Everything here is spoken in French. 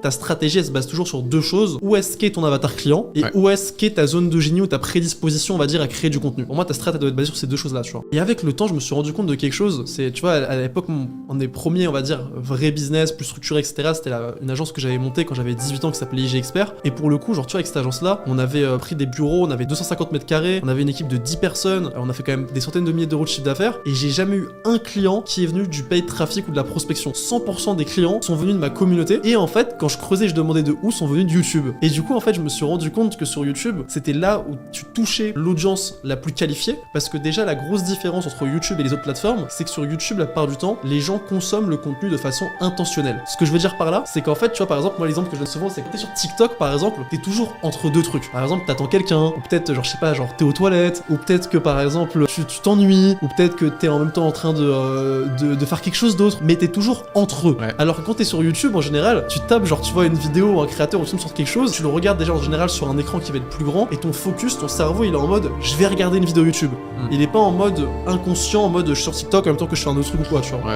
ta stratégie elle se base toujours sur deux choses. Où est-ce qu'est ton avatar client et où est-ce qu'est ta zone de génie ou ta prédisposition, on va dire, à créer du contenu. Pour moi, ta strat elle doit être basée sur ces deux choses-là, tu vois. Et avec le temps, je me suis rendu compte de quelque chose. C'est, tu vois, à l'époque, un des premiers, on va dire, vrai business, plus structuré, etc. C'était une agence que j'avais montée quand j'avais 18 ans qui s'appelait IG Expert. Et pour le coup, genre, tu vois, avec cette agence-là, on avait pris des bureaux, on avait 250 mètres carrés, on avait une équipe de 10 personnes, on a fait quand même des centaines de milliers d'euros de chiffre d'affaires. Et j'ai jamais eu un client qui est venu du paid traffic ou de la prospection. 100% des clients sont venus de ma communauté. Et en fait, quand je creusais, je demandais de où sont venus de YouTube. Et du coup, en fait, je me suis rendu compte que sur YouTube, c'était là où tu touchais l'audience la plus qualifiée. Parce que déjà, la grosse différence entre YouTube et les autres plateformes, c'est que sur YouTube, la plupart du temps, les gens consomment le contenu de façon intentionnelle. Ce que je veux dire par là, c'est qu'en fait, tu vois, par exemple, moi, l'exemple que je donne souvent, c'est que t'es sur TikTok, par exemple, t'es toujours entre deux trucs. Par exemple, t'attends quelqu'un, ou peut-être, genre, je sais pas, genre, t'es aux toilettes, ou peut-être que, par exemple, tu t'ennuies, ou peut-être que t'es en même temps en train de faire quelque chose d'autre, mais t'es toujours entre eux. Ouais. Alors que quand t'es sur YouTube, en général, tu tapes, genre, tu vois une vidéo ou un créateur ou tu tombes sur quelque chose, tu le regardes déjà en général sur un écran qui va être plus grand, et ton focus, ton cerveau, il est en mode, je vais regarder une vidéo YouTube. Il est pas en mode inconscient, en mode je suis sur TikTok en même temps que je fais un autre truc ou quoi, tu vois. Ouais.